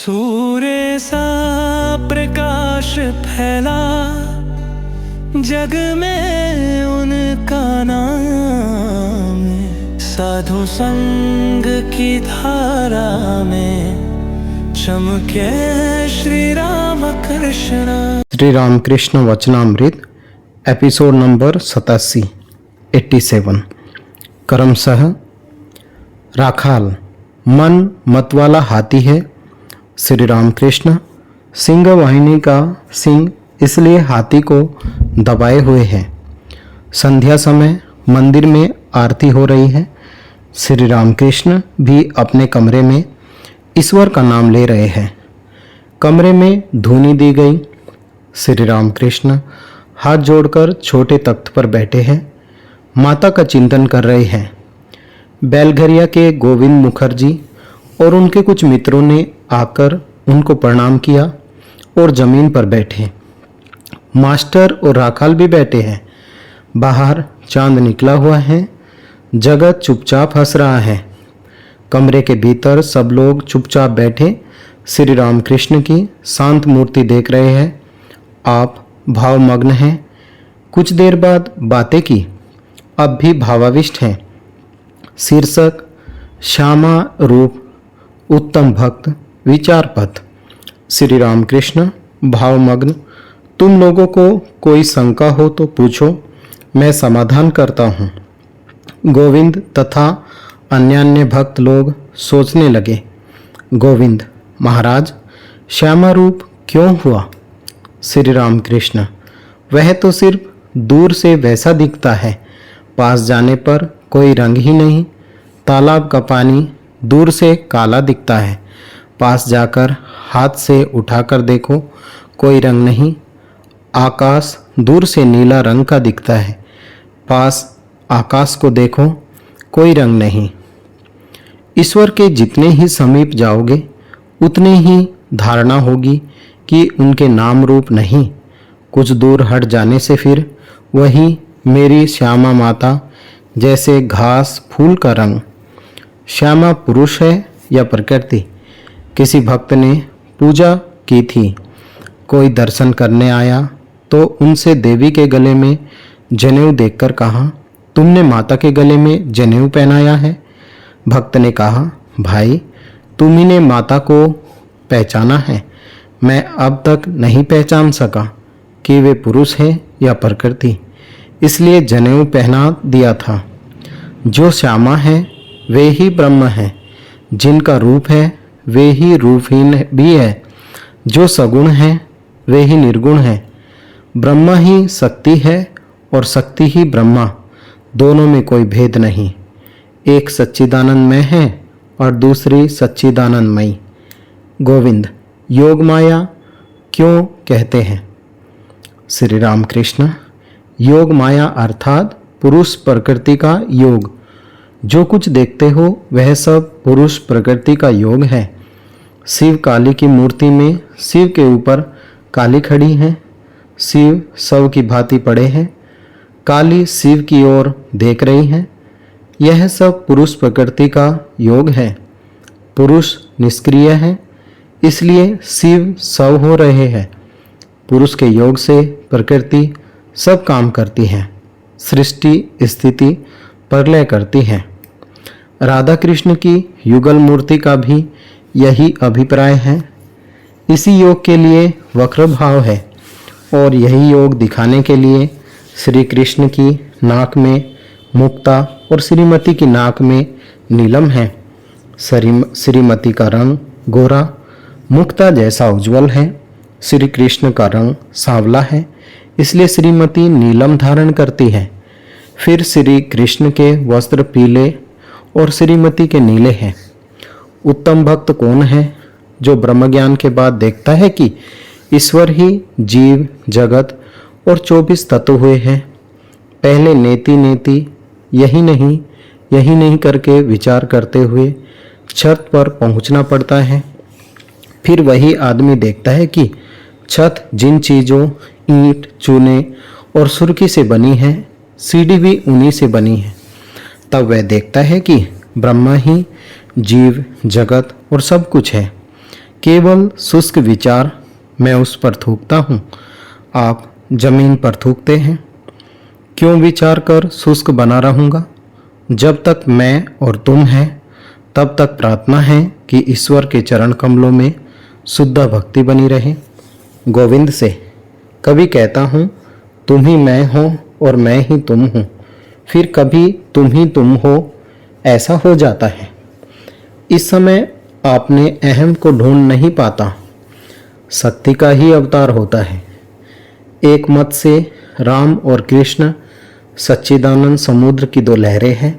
सूर्य सा प्रकाश फैला जग में उनका नाम, साधु संग की धारा में चमके श्री राम कृष्ण। श्री रामकृष्ण वचनामृत एपिसोड नंबर 87 क्रमशः राखाल मन मतवाला हाथी है। श्री रामकृष्ण सिंह वाहिनी का सिंह इसलिए हाथी को दबाए हुए है। संध्या समय मंदिर में आरती हो रही है। श्री रामकृष्ण भी अपने कमरे में ईश्वर का नाम ले रहे हैं। कमरे में धूनी दी गई। श्री रामकृष्ण हाथ जोड़कर छोटे तख्त पर बैठे हैं, माता का चिंतन कर रहे हैं। बेलघरिया के गोविंद मुखर्जी और उनके कुछ मित्रों ने आकर उनको प्रणाम किया और जमीन पर बैठे। मास्टर और राखाल भी बैठे हैं। बाहर चांद निकला हुआ है। जगत चुपचाप हंस रहा है। कमरे के भीतर सब लोग चुपचाप बैठे श्री रामकृष्ण की शांत मूर्ति देख रहे हैं। आप भावमग्न हैं। कुछ देर बाद बातें की, अब भी भावाविष्ट हैं। शीर्षक श्यामा रूप उत्तम भक्त विचार पथ। श्री रामकृष्ण भावमग्न, तुम लोगों को कोई शंका हो तो पूछो, मैं समाधान करता हूँ। गोविंद तथा अन्य भक्त लोग सोचने लगे। गोविंद, महाराज श्यामा रूप क्यों हुआ? श्री रामकृष्ण, वह तो सिर्फ दूर से वैसा दिखता है, पास जाने पर कोई रंग ही नहीं। तालाब का पानी दूर से काला दिखता है, पास जाकर हाथ से उठाकर देखो कोई रंग नहीं। आकाश दूर से नीला रंग का दिखता है, पास आकाश को देखो कोई रंग नहीं। ईश्वर के जितने ही समीप जाओगे उतने ही धारणा होगी कि उनके नाम रूप नहीं। कुछ दूर हट जाने से फिर वही मेरी श्यामा माता जैसे घास फूल का रंग। श्यामा पुरुष है या प्रकृति? किसी भक्त ने पूजा की थी। कोई दर्शन करने आया तो उनसे देवी के गले में जनेऊ देखकर कहा, तुमने माता के गले में जनेऊ पहनाया है। भक्त ने कहा, भाई तुम्ही ने माता को पहचाना है, मैं अब तक नहीं पहचान सका कि वे पुरुष है या प्रकृति, इसलिए जनेऊ पहना दिया था। जो श्यामा है वे ही ब्रह्म है, जिनका रूप है वे ही रूपहीन भी है, जो सगुण है वे ही निर्गुण है। ब्रह्मा ही शक्ति है और शक्ति ही ब्रह्मा, दोनों में कोई भेद नहीं। एक सच्चिदानंदमय है और दूसरी सच्चिदानंदमयी। गोविंद, योग माया क्यों कहते हैं? श्री रामकृष्ण, योग माया अर्थात पुरुष प्रकृति का योग। जो कुछ देखते हो वह सब पुरुष प्रकृति का योग है। शिव काली की मूर्ति में शिव के ऊपर काली खड़ी है। शिव शव की भांति पड़े हैं। काली शिव की ओर देख रही है। यह सब पुरुष प्रकृति का योग है। पुरुष निष्क्रिय है, इसलिए शिव शव हो रहे हैं। पुरुष के योग से प्रकृति सब काम करती है, सृष्टि स्थिति प्रलय करती है। राधा कृष्ण की युगल मूर्ति का भी यही अभिप्राय है। इसी योग के लिए वक्र भाव है और यही योग दिखाने के लिए श्री कृष्ण की नाक में मुक्ता और श्रीमती की नाक में नीलम है। श्रीमती का रंग गोरा, मुक्ता जैसा उज्जवल है। श्री कृष्ण का रंग सांवला है, इसलिए श्रीमती नीलम धारण करती है। फिर श्री कृष्ण के वस्त्र पीले और श्रीमती के नीले हैं। उत्तम भक्त कौन है? जो ब्रह्म ज्ञान के बाद देखता है कि ईश्वर ही जीव जगत और 24 तत्व हुए हैं। पहले नेति नेति यही नहीं करके विचार करते हुए छत पर पहुंचना पड़ता है। फिर वही आदमी देखता है कि छत जिन चीज़ों ईंट चूने और सुर्खी से बनी है, सीढ़ी भी उन्हीं से बनी है। तब वह देखता है कि ब्रह्मा ही जीव जगत और सब कुछ है। केवल शुष्क विचार मैं उस पर थूकता हूँ, आप जमीन पर थूकते हैं। क्यों विचार कर शुष्क बना रहूँगा? जब तक मैं और तुम हैं तब तक प्रार्थना है कि ईश्वर के चरण कमलों में शुद्ध भक्ति बनी रहे। गोविंद से कभी कहता हूँ तुम ही मैं हो और मैं ही तुम हूँ, फिर कभी तुम ही तुम हो, ऐसा हो जाता है। इस समय आपने अहम को ढूंढ नहीं पाता, शक्ति का ही अवतार होता है। एक मत से राम और कृष्ण सच्चिदानंद समुद्र की दो लहरें हैं।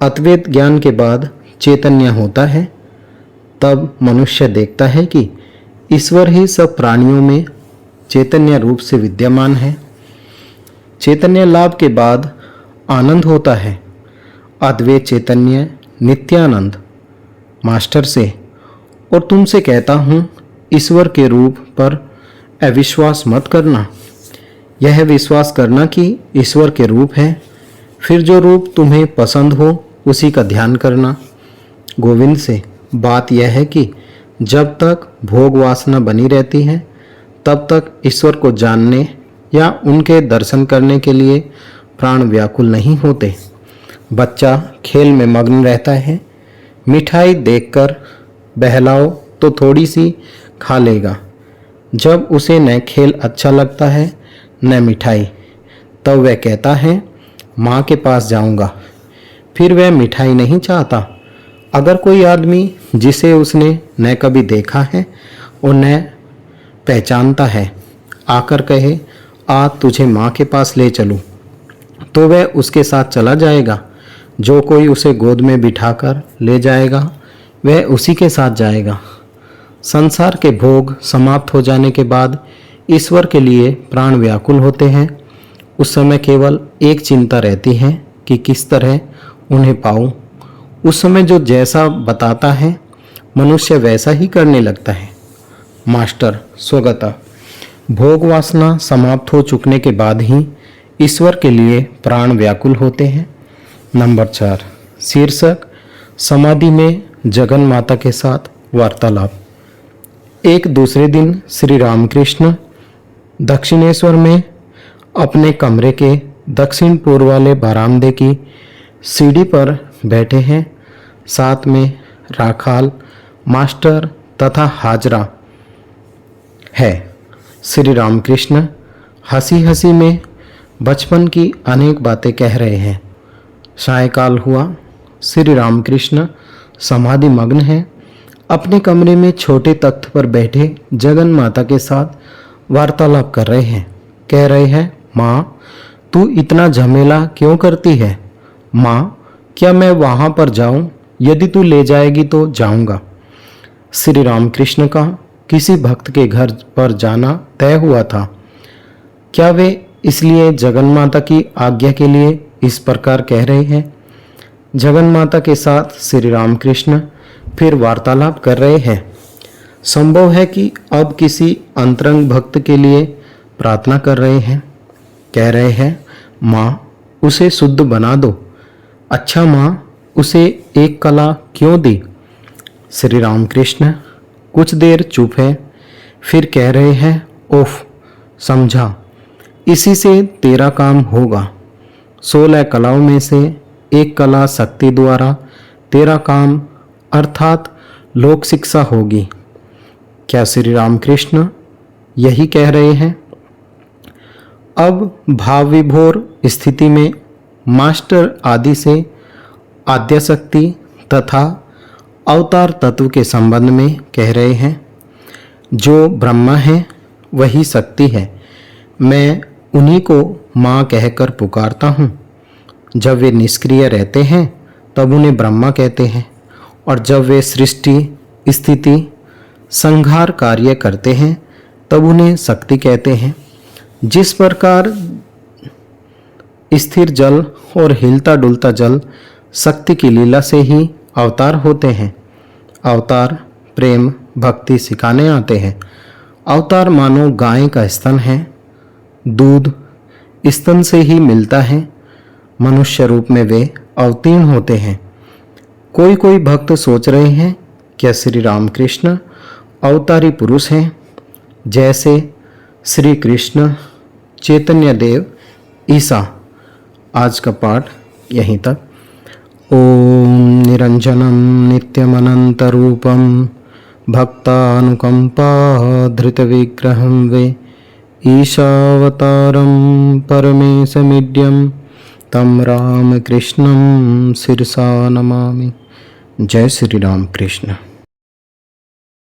अद्वैत ज्ञान के बाद चैतन्य होता है, तब मनुष्य देखता है कि ईश्वर ही सब प्राणियों में चैतन्य रूप से विद्यमान है। चैतन्य लाभ के बाद आनंद होता है। अद्वैत चैतन्य नित्यानंद मास्टर से और तुमसे कहता हूँ ईश्वर के रूप पर अविश्वास मत करना, यह विश्वास करना कि ईश्वर के रूप है। फिर जो रूप तुम्हें पसंद हो उसी का ध्यान करना। गोविंद से बात यह है कि जब तक भोग वासना बनी रहती है तब तक ईश्वर को जानने या उनके दर्शन करने के लिए प्राण व्याकुल नहीं होते। बच्चा खेल में मग्न रहता है, मिठाई देखकर बहलाओ तो थोड़ी सी खा लेगा। जब उसे न खेल अच्छा लगता है न मिठाई, तब वह कहता है माँ के पास जाऊंगा। फिर वह मिठाई नहीं चाहता। अगर कोई आदमी जिसे उसने न कभी देखा है और न पहचानता है आकर कहे आ तुझे माँ के पास ले चलूं, तो वह उसके साथ चला जाएगा। जो कोई उसे गोद में बिठाकर ले जाएगा वह उसी के साथ जाएगा। संसार के भोग समाप्त हो जाने के बाद ईश्वर के लिए प्राण व्याकुल होते हैं। उस समय केवल एक चिंता रहती है कि किस तरह उन्हें पाऊं। उस समय जो जैसा बताता है मनुष्य वैसा ही करने लगता है। मास्टर स्वगता भोग वासना समाप्त हो चुकने के बाद ही ईश्वर के लिए प्राण व्याकुल होते हैं। नंबर 4 शीर्षक समाधि में जगन माता के साथ वार्तालाप। एक दूसरे दिन श्री रामकृष्ण दक्षिणेश्वर में अपने कमरे के दक्षिण पूर्व वाले बरामदे की सीढ़ी पर बैठे हैं। साथ में राखाल, मास्टर तथा हाजरा है। श्री रामकृष्ण हंसी हंसी में बचपन की अनेक बातें कह रहे हैं। सायकाल हुआ। श्री रामकृष्ण समाधि मग्न हैं। अपने कमरे में छोटे तख्त पर बैठे जगन माता के साथ वार्तालाप कर रहे हैं। कह रहे हैं माँ तू इतना झमेला क्यों करती है? माँ क्या मैं वहाँ पर जाऊँ? यदि तू ले जाएगी तो जाऊँगा। श्री रामकृष्ण का किसी भक्त के घर पर जाना तय हुआ था। क्या वे इसलिए जगन माता की आज्ञा के लिए इस प्रकार कह रहे हैं? जगन माता के साथ श्री रामकृष्ण फिर वार्तालाप कर रहे हैं। संभव है कि अब किसी अंतरंग भक्त के लिए प्रार्थना कर रहे हैं। कह रहे हैं माँ उसे शुद्ध बना दो। अच्छा माँ उसे एक कला क्यों दी? श्री रामकृष्ण कुछ देर चुप है, फिर कह रहे हैं ओफ समझा, इसी से तेरा काम होगा। 16 कलाओं में से एक कला शक्ति द्वारा तेरा काम अर्थात लोक शिक्षा होगी। क्या श्री रामकृष्ण यही कह रहे हैं? अब भाव विभोर स्थिति में मास्टर आदि से आद्यशक्ति तथा अवतार तत्व के संबंध में कह रहे हैं। जो ब्रह्मा है वही शक्ति है। मैं उन्हीं को माँ कहकर पुकारता हूँ। जब वे निष्क्रिय रहते हैं तब उन्हें ब्रह्मा कहते हैं, और जब वे सृष्टि स्थिति संहार कार्य करते हैं तब उन्हें शक्ति कहते हैं। जिस प्रकार स्थिर जल और हिलता डुलता जल शक्ति की लीला से ही अवतार होते हैं। अवतार प्रेम भक्ति सिखाने आते हैं। अवतार मानो गाय का स्तन है, दूध स्तन से ही मिलता है। मनुष्य रूप में वे अवतीर्ण होते हैं। कोई कोई भक्त सोच रहे हैं क्या श्री रामकृष्ण अवतारी पुरुष हैं, जैसे श्री कृष्ण, चैतन्य देव, ईसा। आज का पाठ यहीं तक। ओम निरंजनम नित्यमनंतरूपम भक्तानुकंपाधृतविग्रहं वे ईशावतारं परमेशमीड्यं तं रामकृष्णं शिरसा नमामि। जय श्री राम कृष्ण।